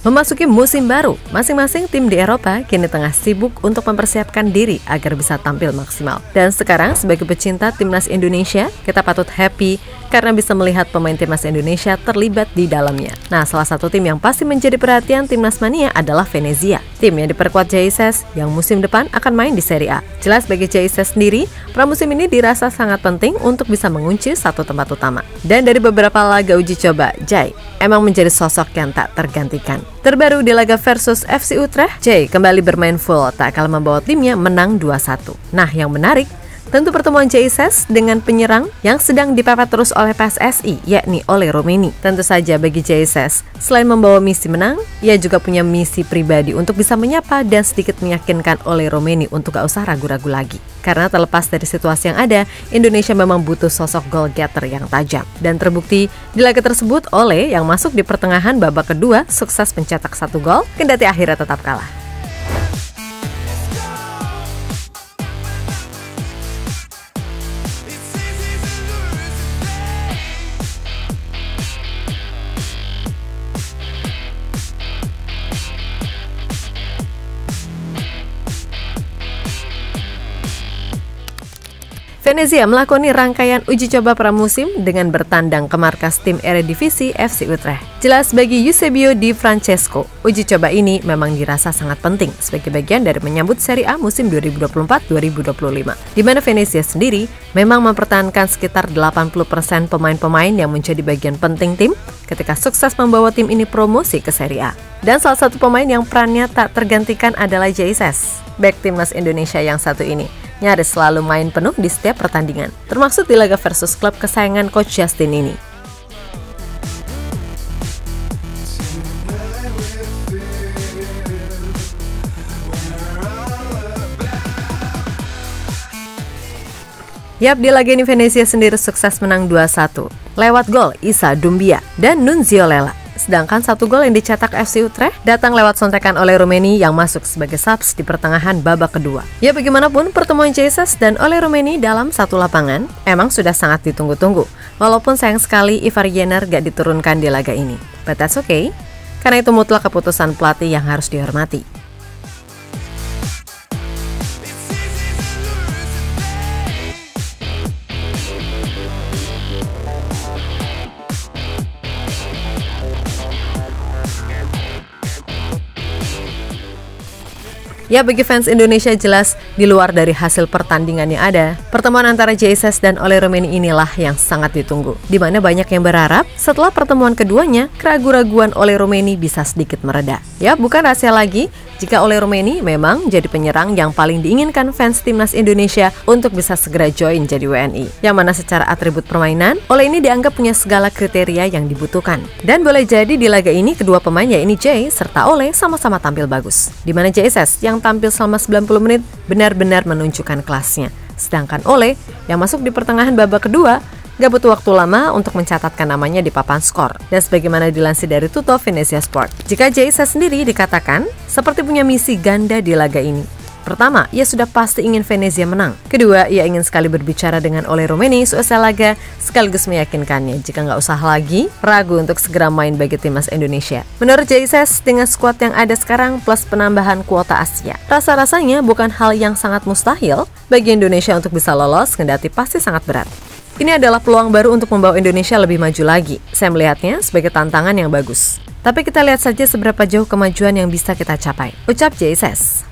Memasuki musim baru, masing-masing tim di Eropa kini tengah sibuk untuk mempersiapkan diri agar bisa tampil maksimal. Dan sekarang sebagai pecinta timnas Indonesia, kita patut happy karena bisa melihat pemain timnas Indonesia terlibat di dalamnya. Nah, salah satu tim yang pasti menjadi perhatian timnas mania adalah Venezia. Tim yang diperkuat Jesus yang musim depan akan main di Serie A. Jelas bagi Jesus sendiri, pramusim ini dirasa sangat penting untuk bisa mengunci satu tempat utama. Dan dari beberapa laga uji coba, Jay emang menjadi sosok yang tak tergantikan. Terbaru di laga versus FC Utrecht, Jay kembali bermain full, tak kalah membawa timnya menang 2-1. Nah, yang menarik, tentu pertemuan Jesus dengan penyerang yang sedang dipepet terus oleh PSSI, yakni Ole Romeni. Tentu saja bagi Jesus, selain membawa misi menang, ia juga punya misi pribadi untuk bisa menyapa dan sedikit meyakinkan Ole Romeni untuk gak usah ragu-ragu lagi. Karena terlepas dari situasi yang ada, Indonesia memang butuh sosok goal getter yang tajam. Dan terbukti, di laga tersebut Ole yang masuk di pertengahan babak kedua sukses mencetak 1 gol, kendati akhirnya tetap kalah. Venezia melakoni rangkaian uji coba pramusim dengan bertandang ke markas tim Eredivisie FC Utrecht. Jelas bagi Eusebio Di Francesco, uji coba ini memang dirasa sangat penting sebagai bagian dari menyambut Serie A musim 2024-2025, di mana Venezia sendiri memang mempertahankan sekitar 80% pemain-pemain yang menjadi bagian penting tim ketika sukses membawa tim ini promosi ke Serie A. Dan salah satu pemain yang perannya tak tergantikan adalah Jesus, bek timnas Indonesia yang satu ini. Nyaris selalu main penuh di setiap pertandingan, termasuk di laga versus klub kesayangan Coach Justin ini. Yap, di laga ini Venezia sendiri sukses menang 2-1 lewat gol Issa Doumbia dan Nunzio Lela. Sedangkan 1 gol yang dicetak FC Utrecht datang lewat sontekan Ole Romeni yang masuk sebagai subs di pertengahan babak kedua. Ya, bagaimanapun pertemuan Jesus dan Ole Romeni dalam satu lapangan emang sudah sangat ditunggu-tunggu. Walaupun sayang sekali Ivar Jenner gak diturunkan di laga ini. But that's okay, karena itu mutlak keputusan pelatih yang harus dihormati. Ya, bagi fans Indonesia jelas di luar dari hasil pertandingan yang ada, pertemuan antara Jesus dan Ole Romeni inilah yang sangat ditunggu. Di mana banyak yang berharap setelah pertemuan keduanya, keraguan-raguan Ole Romeni bisa sedikit mereda. Ya, bukan rahasia lagi jika Ole Romeni memang jadi penyerang yang paling diinginkan fans timnas Indonesia untuk bisa segera join jadi WNI. Yang mana secara atribut permainan, Ole ini dianggap punya segala kriteria yang dibutuhkan. Dan boleh jadi di laga ini kedua pemain yaitu Jay serta Ole sama-sama tampil bagus. Di mana Jesus yang tampil selama 90 menit benar-benar menunjukkan kelasnya. Sedangkan Ole yang masuk di pertengahan babak kedua gak butuh waktu lama untuk mencatatkan namanya di papan skor. Dan sebagaimana dilansir dari Tutto Venezia Sport, jika Jesus sendiri dikatakan seperti punya misi ganda di laga ini. Pertama, ia sudah pasti ingin Venezia menang. Kedua, ia ingin sekali berbicara dengan Ole Romeni seusai laga sekaligus meyakinkannya jika nggak usah lagi ragu untuk segera main bagi timnas Indonesia. Menurut Jesus, dengan skuad yang ada sekarang plus penambahan kuota Asia, rasa-rasanya bukan hal yang sangat mustahil bagi Indonesia untuk bisa lolos, kendati pasti sangat berat. Ini adalah peluang baru untuk membawa Indonesia lebih maju lagi. Saya melihatnya sebagai tantangan yang bagus. Tapi kita lihat saja seberapa jauh kemajuan yang bisa kita capai, ucap Jesus.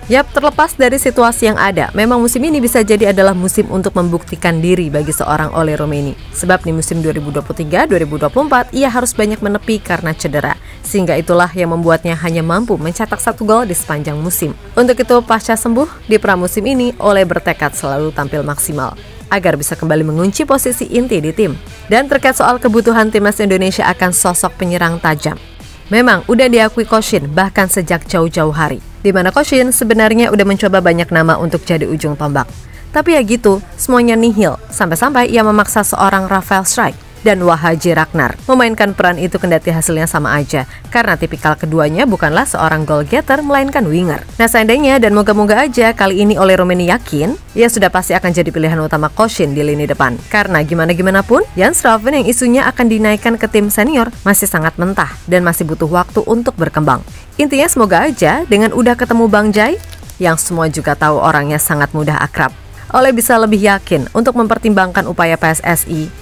Yap, terlepas dari situasi yang ada, memang musim ini bisa jadi adalah musim untuk membuktikan diri bagi seorang Ole Romeni. Sebab di musim 2023-2024, ia harus banyak menepi karena cedera. Sehingga itulah yang membuatnya hanya mampu mencetak 1 gol di sepanjang musim. Untuk itu, pasca sembuh, di pramusim ini, Ole bertekad selalu tampil maksimal agar bisa kembali mengunci posisi inti di tim. Dan terkait soal kebutuhan timnas Indonesia akan sosok penyerang tajam, memang udah diakui Coach Shin bahkan sejak jauh-jauh hari, di mana Coach Shin sebenarnya udah mencoba banyak nama untuk jadi ujung tombak. Tapi ya gitu, semuanya nihil, sampai-sampai ia memaksa seorang Rafael Strijk dan Wahaji Ragnar memainkan peran itu kendati hasilnya sama aja, karena tipikal keduanya bukanlah seorang goal getter melainkan winger. Nah seandainya dan moga-moga aja kali ini Ole Romeni yakin, ia sudah pasti akan jadi pilihan utama Coach Shin di lini depan. Karena gimana-gimana pun, Jens Schraven yang isunya akan dinaikkan ke tim senior masih sangat mentah dan masih butuh waktu untuk berkembang. Intinya semoga aja dengan udah ketemu Bang Jai, yang semua juga tahu orangnya sangat mudah akrab, Ole bisa lebih yakin untuk mempertimbangkan upaya PSSI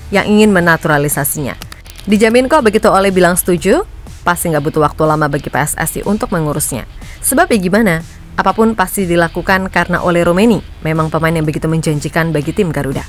yang ingin menaturalisasinya. Dijamin kok begitu Ole bilang setuju, pasti nggak butuh waktu lama bagi PSSI untuk mengurusnya. Sebab ya gimana, apapun pasti dilakukan karena Ole Romeni memang pemain yang begitu menjanjikan bagi tim Garuda.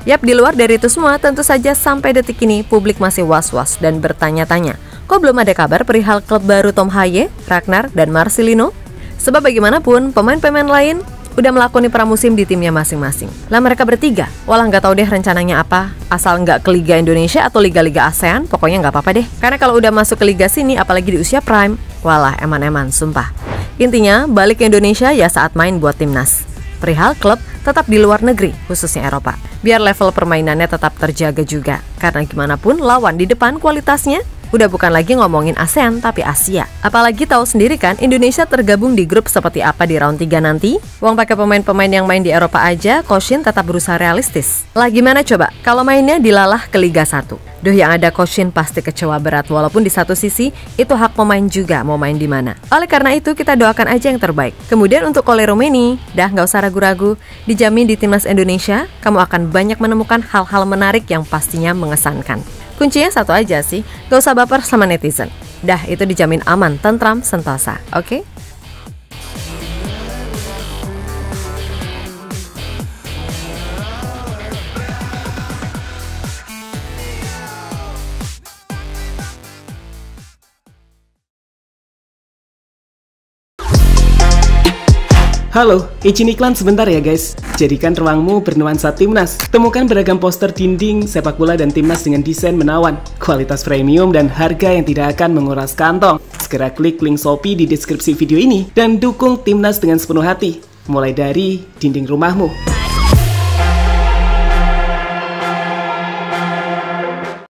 Yap, di luar dari itu semua, tentu saja sampai detik ini publik masih was-was dan bertanya-tanya, kok belum ada kabar perihal klub baru Tom Haye, Ragnar, dan Marcelino? Sebab bagaimanapun, pemain-pemain lain udah melakoni pramusim di timnya masing-masing. Lah mereka bertiga, walah nggak tahu deh rencananya apa, asal nggak ke Liga Indonesia atau Liga-Liga ASEAN, pokoknya nggak apa-apa deh. Karena kalau udah masuk ke Liga sini, apalagi di usia prime, walah eman-eman, sumpah. Intinya, balik ke Indonesia ya saat main buat timnas. Perihal klub tetap di luar negeri, khususnya Eropa, biar level permainannya tetap terjaga juga. Karena gimana pun lawan di depan kualitasnya udah bukan lagi ngomongin ASEAN tapi Asia. Apalagi tahu sendiri kan Indonesia tergabung di grup seperti apa di round 3 nanti. Uang pakai pemain-pemain yang main di Eropa aja, Coach Shin tetap berusaha realistis. Lah gimana coba kalau mainnya dilalah ke Liga 1? Duh, yang ada Coach Shin pasti kecewa berat, walaupun di satu sisi itu hak pemain juga mau main di mana. Oleh karena itu kita doakan aja yang terbaik. Kemudian untuk Ole Romeni, dah nggak usah ragu-ragu, dijamin di timnas Indonesia kamu akan banyak menemukan hal-hal menarik yang pastinya mengesankan. Kuncinya satu aja sih, gak usah baper sama netizen. Dah, itu dijamin aman, tentram, sentosa, oke? Halo, izin iklan sebentar ya guys. Jadikan ruangmu bernuansa timnas. Temukan beragam poster dinding, sepak bola dan timnas dengan desain menawan, kualitas premium dan harga yang tidak akan menguras kantong. Segera klik link Shopee di deskripsi video ini dan dukung timnas dengan sepenuh hati. Mulai dari dinding rumahmu.